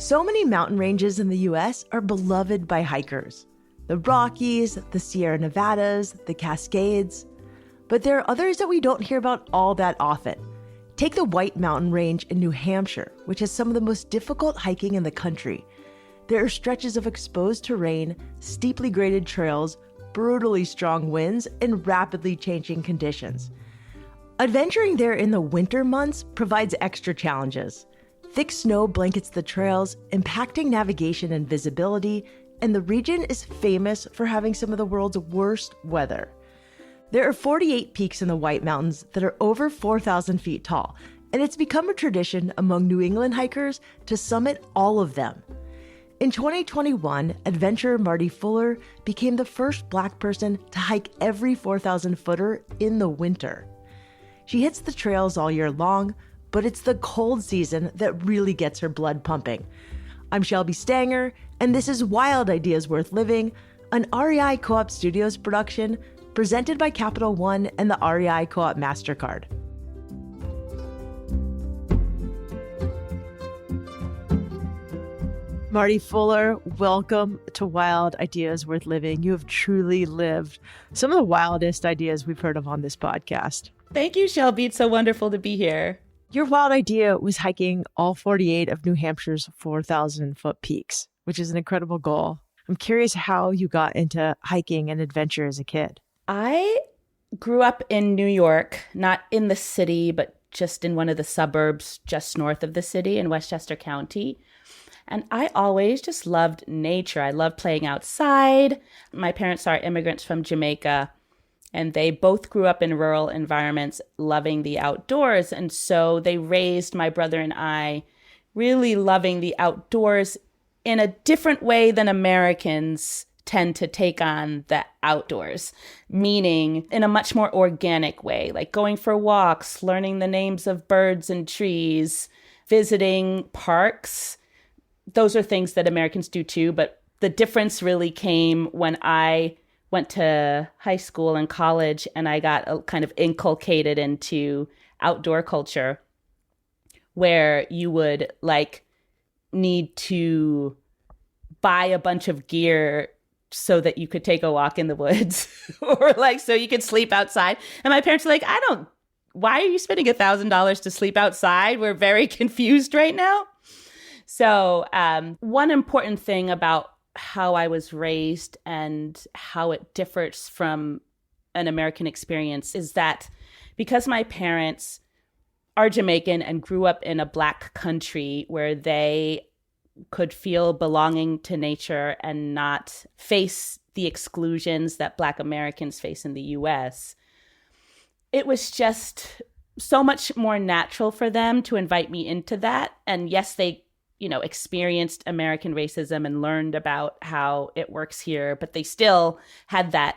So many mountain ranges in the US are beloved by hikers. The Rockies, the Sierra Nevadas, the Cascades. But there are others that we don't hear about all that often. Take the White Mountain Range in New Hampshire, which has some of the most difficult hiking in the country. There are stretches of exposed terrain, steeply graded trails, brutally strong winds, and rapidly changing conditions. Adventuring there in the winter months provides extra challenges. Thick snow blankets the trails, impacting navigation and visibility, and the region is famous for having some of the world's worst weather. There are 48 peaks in the White Mountains that are over 4,000 feet tall, and it's become a tradition among New England hikers to summit all of them. In 2021, adventurer Mardi Fuller became the first Black person to hike every 4,000-footer in the winter. She hits the trails all year long, but it's the cold season that really gets her blood pumping. I'm Shelby Stanger, and this is Wild Ideas Worth Living, an REI Co-op Studios production presented by Capital One and the REI Co-op MasterCard. Mardi Fuller, welcome to Wild Ideas Worth Living. You have truly lived some of the wildest ideas we've heard of on this podcast. Thank you, Shelby. It's so wonderful to be here. Your wild idea was hiking all 48 of New Hampshire's 4,000-foot peaks, which is an incredible goal. I'm curious how you got into hiking and adventure as a kid. I grew up in New York, not in the city, but just in one of the suburbs just north of the city in Westchester County. And I always just loved nature. I loved playing outside. My parents are immigrants from Jamaica, and they both grew up in rural environments, loving the outdoors. And so they raised my brother and I really loving the outdoors in a different way than Americans tend to take on the outdoors, meaning in a much more organic way, like going for walks, learning the names of birds and trees, visiting parks. Those are things that Americans do too, but the difference really came when I went to high school and college and I got kind of inculcated into outdoor culture where you would need to buy a bunch of gear so that you could take a walk in the woods or so you could sleep outside. And my parents were like, why are you spending $1,000 to sleep outside? We're very confused right now. So one important thing about how I was raised and how it differs from an American experience is that because my parents are Jamaican and grew up in a Black country where they could feel belonging to nature and not face the exclusions that Black Americans face in the US, it was just so much more natural for them to invite me into that. And yes, they experienced American racism and learned about how it works here, but they still had that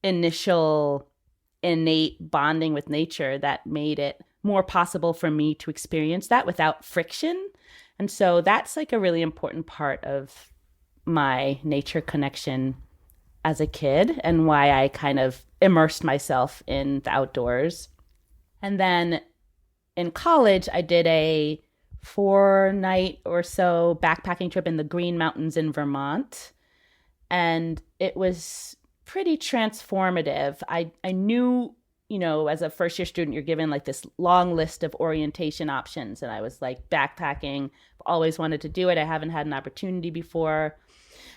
initial innate bonding with nature that made it more possible for me to experience that without friction. And so that's a really important part of my nature connection as a kid and why I kind of immersed myself in the outdoors. And then in college, I did a 4-night or so backpacking trip in the Green Mountains in Vermont. And it was pretty transformative. I knew, as a first year student, you're given this long list of orientation options. And I was backpacking, always wanted to do it. I haven't had an opportunity before.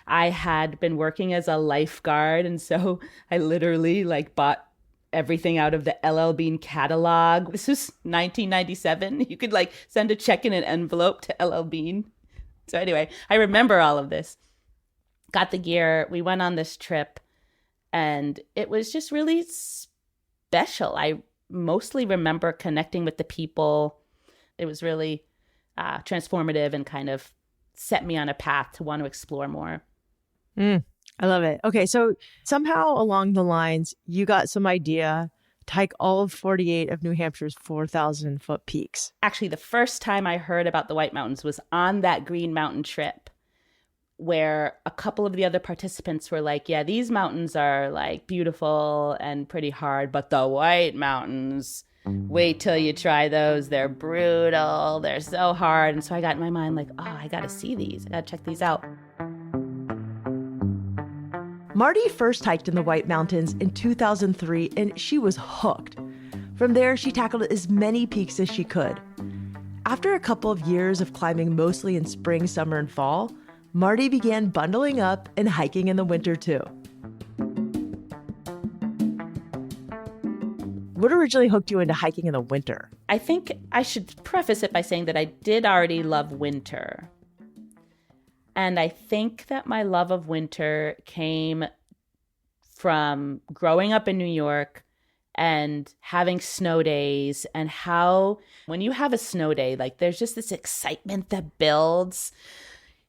I had been working as a lifeguard. And so I literally bought everything out of the LL Bean catalog. This was 1997. You could send a check in an envelope to LL Bean. So anyway, I remember all of this. Got the gear. We went on this trip and it was just really special. I mostly remember connecting with the people. It was really transformative and kind of set me on a path to want to explore more. I love it. Okay, so somehow along the lines, you got some idea to hike all of 48 of New Hampshire's 4,000-foot peaks. Actually, the first time I heard about the White Mountains was on that Green Mountain trip, where a couple of the other participants were like, yeah, these mountains are beautiful and pretty hard, but the White Mountains, Wait till you try those. They're brutal. They're so hard. And so I got in my mind like, oh, I got to see these. I got to check these out. Mardi first hiked in the White Mountains in 2003, and she was hooked. From there, she tackled as many peaks as she could. After a couple of years of climbing mostly in spring, summer, and fall, Mardi began bundling up and hiking in the winter too. What originally hooked you into hiking in the winter? I think I should preface it by saying that I did already love winter. And I think that my love of winter came from growing up in New York and having snow days, and how when you have a snow day, like there's just this excitement that builds,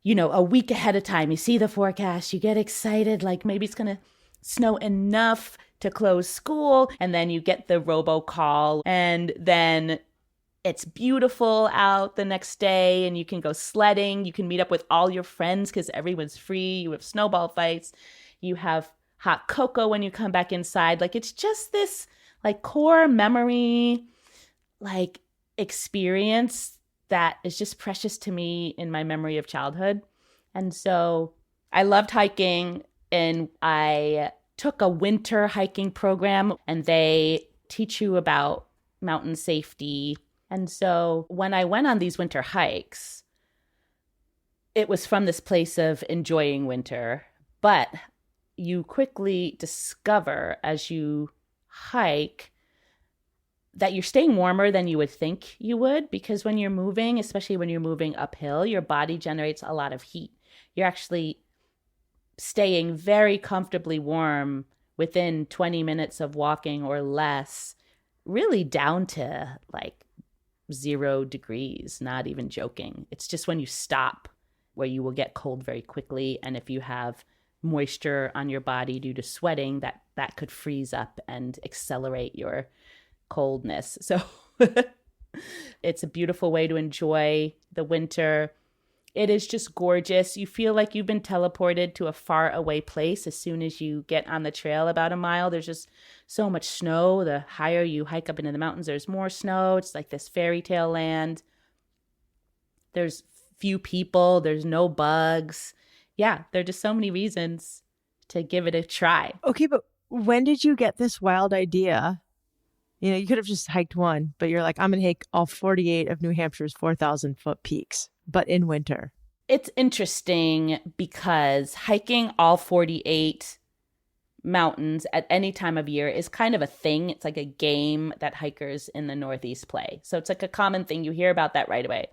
a week ahead of time. You see the forecast, you get excited, like maybe it's going to snow enough to close school, and then you get the robocall, and then it's beautiful out the next day, and you can go sledding. You can meet up with all your friends because everyone's free. You have snowball fights. You have hot cocoa when you come back inside. Like, it's just this like core memory, like experience that is just precious to me in my memory of childhood. And so I loved hiking, and I took a winter hiking program, and they teach you about mountain safety. And so when I went on these winter hikes, it was from this place of enjoying winter, but you quickly discover as you hike that you're staying warmer than you would think you would, because when you're moving, especially when you're moving uphill, your body generates a lot of heat. You're actually staying very comfortably warm within 20 minutes of walking or less, really down to like 0 degrees, not even joking. It's just when you stop where you will get cold very quickly. And if you have moisture on your body due to sweating, that could freeze up and accelerate your coldness. So it's a beautiful way to enjoy the winter. It is just gorgeous. You feel like you've been teleported to a far away place as soon as you get on the trail about a mile. There's just so much snow. The higher you hike up into the mountains, there's more snow. It's like this fairy tale land. There's few people. There's no bugs. Yeah, there are just so many reasons to give it a try. Okay, but when did you get this wild idea? You could have just hiked one, but you're like, I'm going to hike all 48 of New Hampshire's 4,000-foot peaks, but in winter. It's interesting because hiking all 48 mountains at any time of year is kind of a thing. It's like a game that hikers in the Northeast play. So it's like a common thing. You hear about that right away.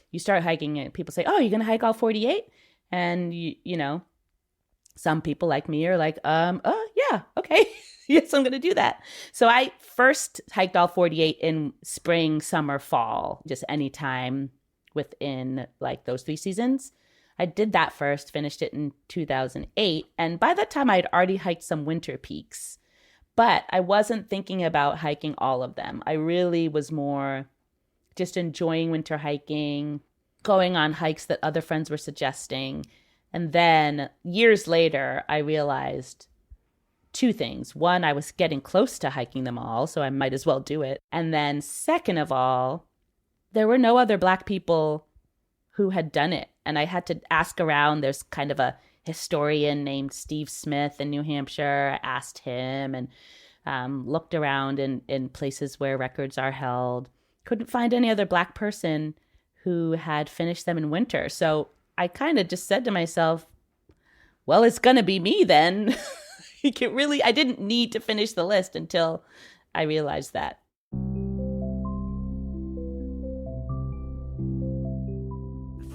You start hiking and people say, oh, you're going to hike all 48? And, some people like me are like, oh, yeah, okay. Yes, I'm going to do that. So I first hiked all 48 in spring, summer, fall, just any time within like those 3 seasons. I did that first, finished it in 2008. And by that time, I had already hiked some winter peaks, but I wasn't thinking about hiking all of them. I really was more just enjoying winter hiking, going on hikes that other friends were suggesting. And then years later, I realized 2 things. One, I was getting close to hiking them all, so I might as well do it. And then second of all, there were no other Black people who had done it. And I had to ask around. There's kind of a historian named Steve Smith in New Hampshire. I asked him and looked around in places where records are held. Couldn't find any other Black person who had finished them in winter. So I kind of just said to myself, well, it's going to be me then. I didn't need to finish the list until I realized that.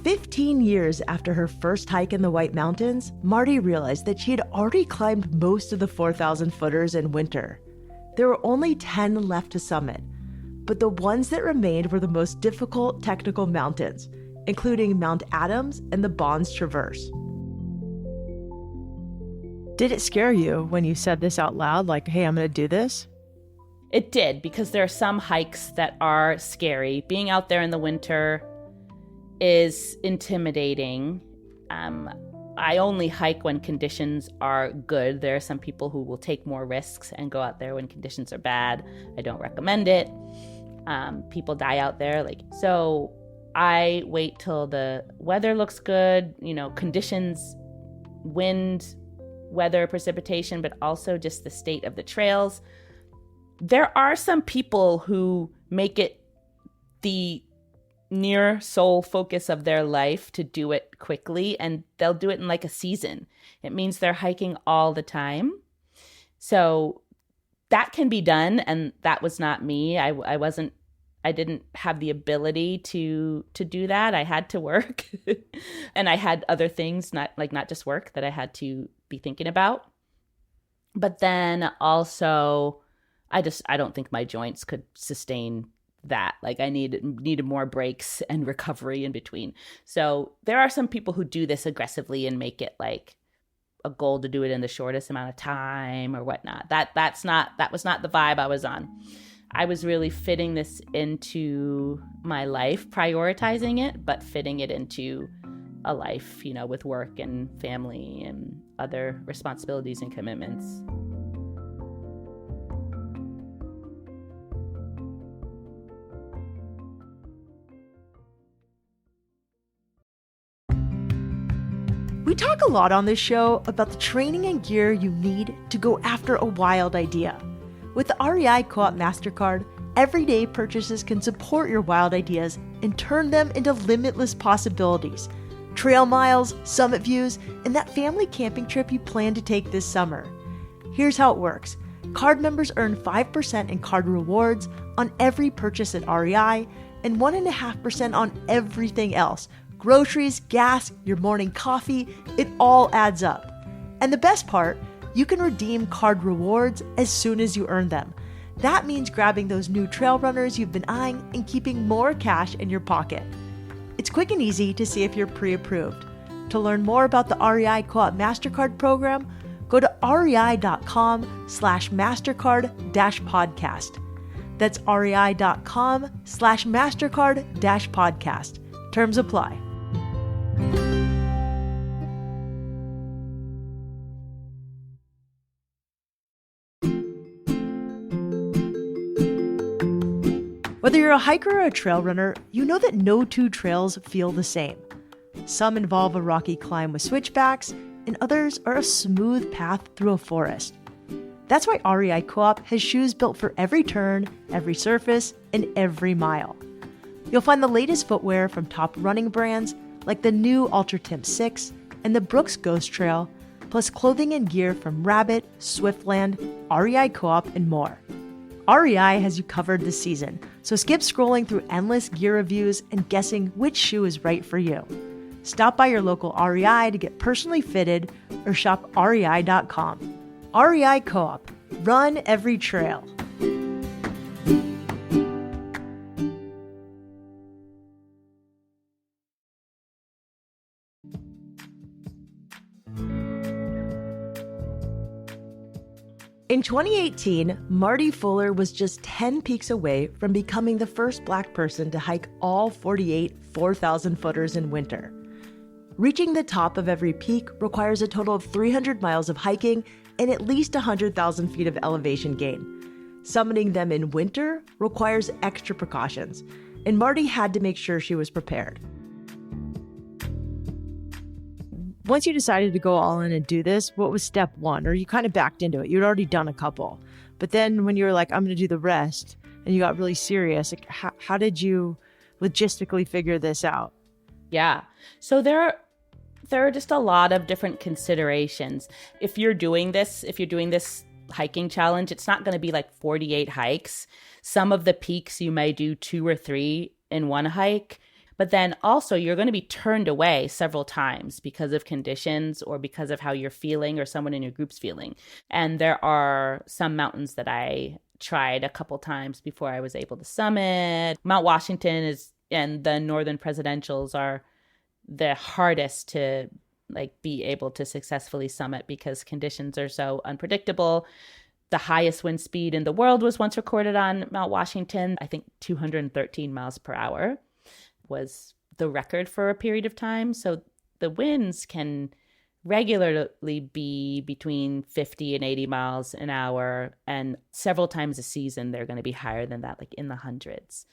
"15 years after her first hike in the White Mountains, Mardi realized that she had already climbed most of the 4,000 footers in winter. There were only 10 left to summit, but the ones that remained were the most difficult technical mountains, including Mount Adams and the Bonds Traverse. Did it scare you when you said this out loud, like, hey, I'm going to do this? It did, because there are some hikes that are scary. Being out there in the winter is intimidating. I only hike when conditions are good. There are some people who will take more risks and go out there when conditions are bad. I don't recommend it. People die out there. So I wait till the weather looks good, conditions, wind, weather, precipitation, but also just the state of the trails. There are some people who make it the near sole focus of their life to do it quickly, and they'll do it in like a season. It means they're hiking all the time. So that can be done, and that was not me. I didn't have the ability to do that. I had to work and I had other things, not just work, that I had to be thinking about. But then also I don't think my joints could sustain that. I needed more breaks and recovery in between. So there are some people who do this aggressively and make it like a goal to do it in the shortest amount of time or whatnot. That was not the vibe I was on. I was really fitting this into my life, prioritizing it, but fitting it into a life, with work and family and other responsibilities and commitments. We talk a lot on this show about the training and gear you need to go after a wild idea. With the REI Co-op MasterCard, everyday purchases can support your wild ideas and turn them into limitless possibilities. Trail miles, summit views, and that family camping trip you plan to take this summer. Here's how it works. Card members earn 5% in card rewards on every purchase at REI and 1.5% on everything else. Groceries, gas, your morning coffee, it all adds up. And the best part, you can redeem card rewards as soon as you earn them. That means grabbing those new trail runners you've been eyeing and keeping more cash in your pocket. It's quick and easy to see if you're pre-approved. To learn more about the REI Co-op MasterCard program, go to rei.com/MasterCard-podcast. That's rei.com/MasterCard-podcast. Terms apply. Whether you're a hiker or a trail runner, you know that no two trails feel the same. Some involve a rocky climb with switchbacks, and others are a smooth path through a forest. That's why REI Co-op has shoes built for every turn, every surface, and every mile. You'll find the latest footwear from top running brands like the new Ultra Timp 6 and the Brooks Ghost Trail, plus clothing and gear from Rabbit, Swiftland, REI Co-op, and more. REI has you covered this season, so skip scrolling through endless gear reviews and guessing which shoe is right for you. Stop by your local REI to get personally fitted or shop rei.com. REI Co-op. Run every trail. In 2018, Mardi Fuller was just 10 peaks away from becoming the first Black person to hike all 48 4,000 footers in winter. Reaching the top of every peak requires a total of 300 miles of hiking and at least 100,000 feet of elevation gain. Summiting them in winter requires extra precautions, and Mardi had to make sure she was prepared. Once you decided to go all in and do this, what was step one? Or you kind of backed into it. You'd already done a couple. But then when you were like, I'm going to do the rest, and you got really serious, like, how did you logistically figure this out? Yeah. So there are just a lot of different considerations. If you're doing this hiking challenge, it's not going to be like 48 hikes. Some of the peaks you may do 2 or 3 in one hike. But then also you're going to be turned away several times because of conditions or because of how you're feeling or someone in your group's feeling. And there are some mountains that I tried a couple times before I was able to summit. Mount Washington and the Northern Presidentials are the hardest to be able to successfully summit because conditions are so unpredictable. The highest wind speed in the world was once recorded on Mount Washington. I think 213 miles per hour was the record for a period of time. So the winds can regularly be between 50 and 80 miles an hour. And several times a season, they're going to be higher than that, like in the hundreds.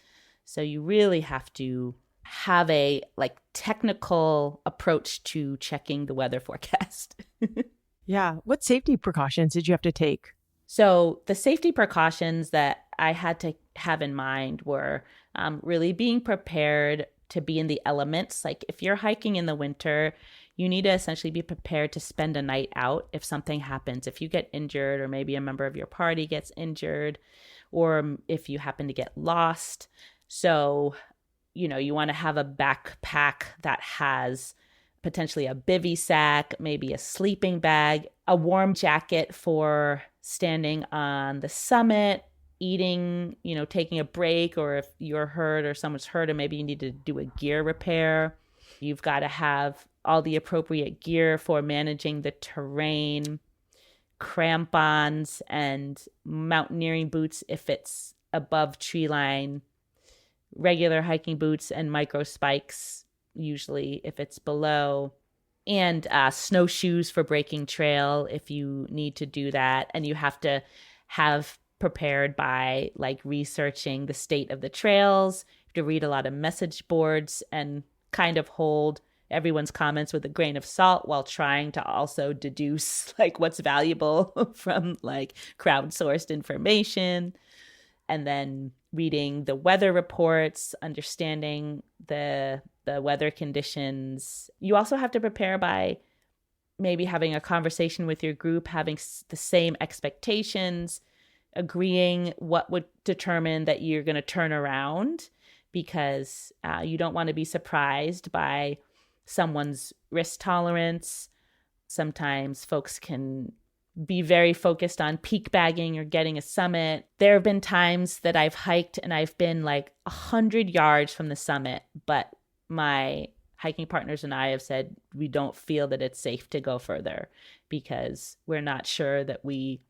So you really have to have a like technical approach to checking the weather forecast. Yeah. What safety precautions did you have to take? So the safety precautions that I had to have in mind were really being prepared to be in the elements. Like if you're hiking in the winter, you need to essentially be prepared to spend a night out if something happens. If you get injured, or maybe a member of your party gets injured, or if you happen to get lost. So, you want to have a backpack that has potentially a bivy sack, maybe a sleeping bag, a warm jacket for standing on the summit, eating, taking a break, or if you're hurt or someone's hurt and maybe you need to do a gear repair. You've got to have all the appropriate gear for managing the terrain, crampons and mountaineering boots if it's above tree line, regular hiking boots and micro spikes usually if it's below, and snowshoes for breaking trail if you need to do that. And you have to have prepared by like researching the state of the trails. You have to read a lot of message boards and kind of hold everyone's comments with a grain of salt while trying to also deduce like what's valuable from like crowdsourced information. And then reading the weather reports, understanding the weather conditions. You also have to prepare by maybe having a conversation with your group, having the same expectations, agreeing what would determine that you're going to turn around, because you don't want to be surprised by someone's risk tolerance. Sometimes folks can be very focused on peak bagging or getting a summit. There have been times that I've hiked and I've been like 100 yards from the summit, but my hiking partners and I have said we don't feel that it's safe to go further because we're not sure that we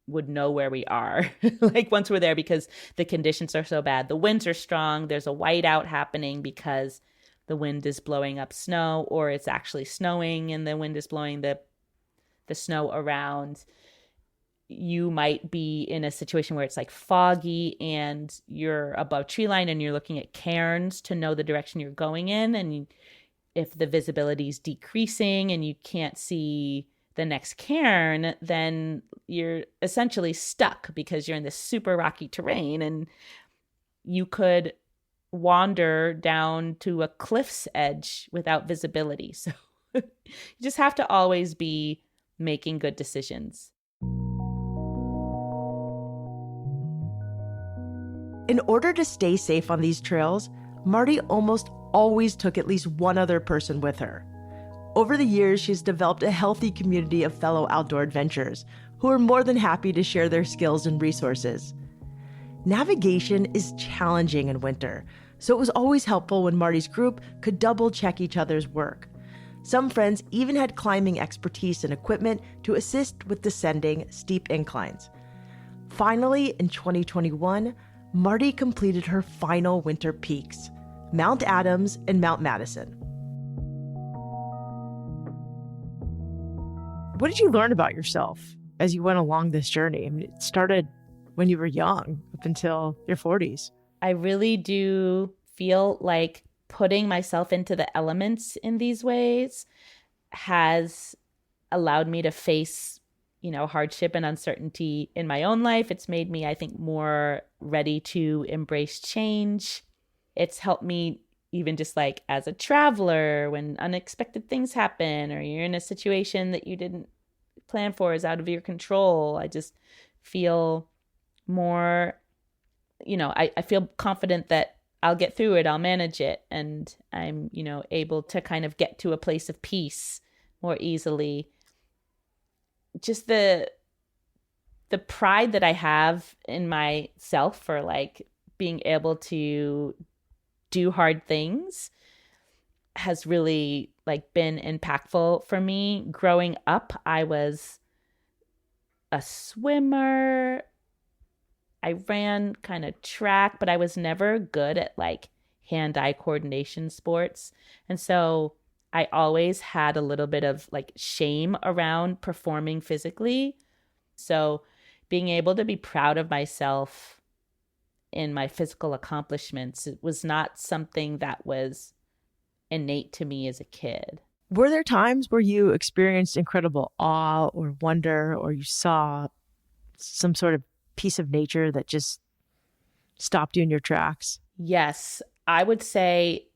would know where we are like once we're there, because the conditions are so bad. The winds are strong. There's a whiteout happening because the wind is blowing up snow, or it's actually snowing and the wind is blowing the snow around. You might be in a situation where it's like foggy and you're above tree line and you're looking at cairns to know the direction you're going in. And if the visibility is decreasing and you can't see the next cairn, then you're essentially stuck because you're in this super rocky terrain and you could wander down to a cliff's edge without visibility. So you just have to always be making good decisions. In order to stay safe on these trails, Mardi almost always took at least one other person with her. Over the years, she's developed a healthy community of fellow outdoor adventurers who are more than happy to share their skills and resources. Navigation is challenging in winter, so it was always helpful when Mardi's group could double-check each other's work. Some friends even had climbing expertise and equipment to assist with descending steep inclines. Finally, in 2021, Mardi completed her final winter peaks, Mount Adams and Mount Madison. What did you learn about yourself as you went along this journey? I mean, it started when you were young up until your 40s. I really do feel like putting myself into the elements in these ways has allowed me to face, hardship and uncertainty in my own life. It's made me, I think, more ready to embrace change. It's helped me even just like as a traveler when unexpected things happen or you're in a situation that you didn't plan for is out of your control. I just feel more, I feel confident that I'll get through it, I'll manage it. And I'm, able to kind of get to a place of peace more easily. Just the pride that I have in myself for like being able to do hard things has really like been impactful for me. Growing up, I was a swimmer. I ran kind of track, but I was never good at like hand-eye coordination sports. And so I always had a little bit of like shame around performing physically. So being able to be proud of myself in my physical accomplishments, it was not something that was innate to me as a kid. Were there times where you experienced incredible awe or wonder, or you saw some sort of piece of nature that just stopped you in your tracks? Yes, I would say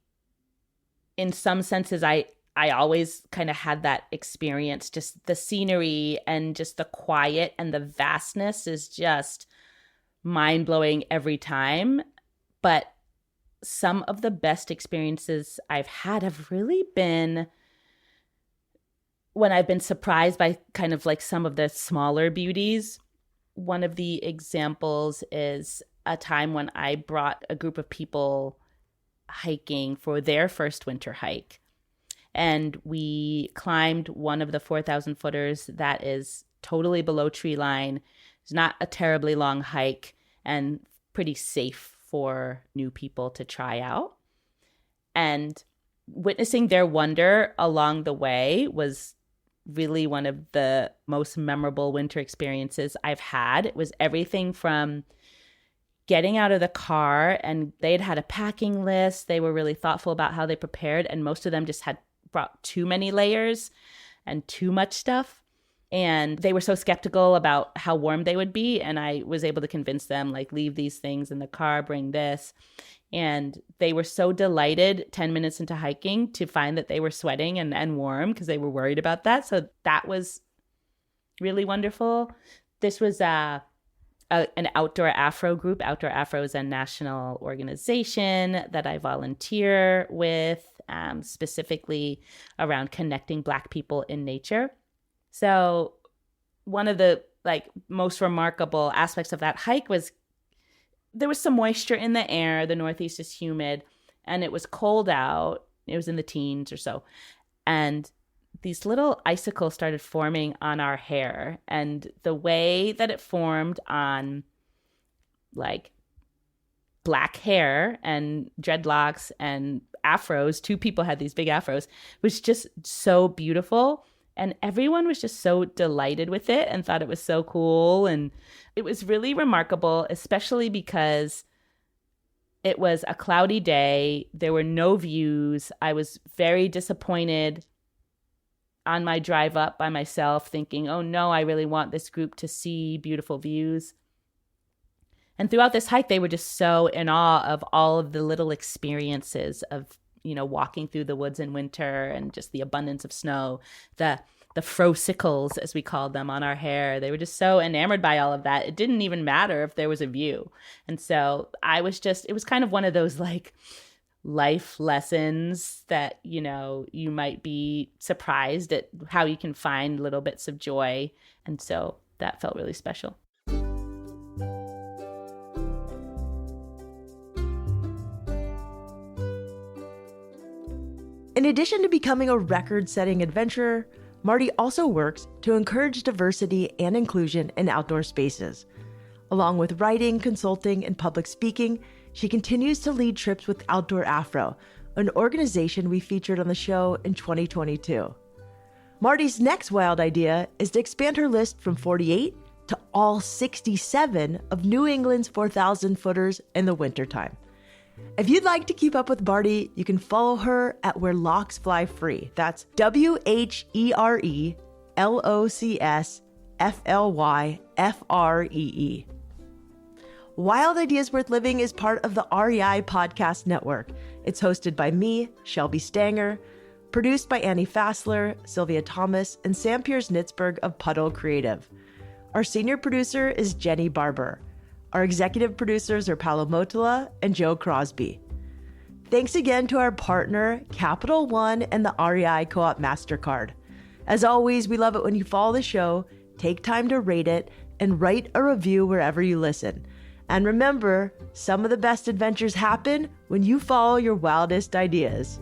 in some senses, I always kind of had that experience. Just the scenery and just the quiet and the vastness is just mind-blowing every time. But some of the best experiences I've had have really been when I've been surprised by kind of like some of the smaller beauties. One of the examples is a time when I brought a group of people hiking for their first winter hike. And we climbed one of the 4,000 footers that is totally below tree line. It's not a terribly long hike and pretty safe for new people to try out. And witnessing their wonder along the way was really one of the most memorable winter experiences I've had. It was everything from getting out of the car, and they'd had a packing list. They were really thoughtful about how they prepared, and most of them just had brought too many layers and too much stuff. And they were so skeptical about how warm they would be. And I was able to convince them, like, leave these things in the car, bring this. And they were so delighted 10 minutes into hiking to find that they were sweating and warm because they were worried about that. So that was really wonderful. This was an Outdoor Afro group. Outdoor Afro is a national organization that I volunteer with, specifically around connecting Black people in nature. So one of the most remarkable aspects of that hike was there was some moisture in the air. The Northeast is humid and it was cold out. It was in the teens or so. And these little icicles started forming on our hair. And the way that it formed on like black hair and dreadlocks and afros, two people had these big afros, was just so beautiful. And everyone was just so delighted with it and thought it was so cool. And it was really remarkable, especially because it was a cloudy day. There were no views. I was very disappointed on my drive up by myself, thinking, oh no, I really want this group to see beautiful views. And throughout this hike, they were just so in awe of all of the little experiences of, walking through the woods in winter and just the abundance of snow, the frosicles, as we called them, on our hair. They were just so enamored by all of that. It didn't even matter if there was a view. And so it was kind of one of those life lessons that, you might be surprised at how you can find little bits of joy. And so that felt really special. In addition to becoming a record-setting adventurer, Mardi also works to encourage diversity and inclusion in outdoor spaces. Along with writing, consulting, and public speaking, she continues to lead trips with Outdoor Afro, an organization we featured on the show in 2022. Mardi's next wild idea is to expand her list from 48 to all 67 of New England's 4,000 footers in the wintertime. If you'd like to keep up with Mardi, you can follow her at Where Locks Fly Free. That's WHERELOCSFLYFREE. Wild Ideas Worth Living is part of the REI Podcast Network. It's hosted by me, Shelby Stanger, produced by Annie Fassler, Sylvia Thomas, and Sam Piers-Nitzberg of Puddle Creative. Our senior producer is Jenny Barber. Our executive producers are Paolo Motola and Joe Crosby. Thanks again to our partner, Capital One and the REI Co-op MasterCard. As always, we love it when you follow the show, take time to rate it, and write a review wherever you listen. And remember, some of the best adventures happen when you follow your wildest ideas.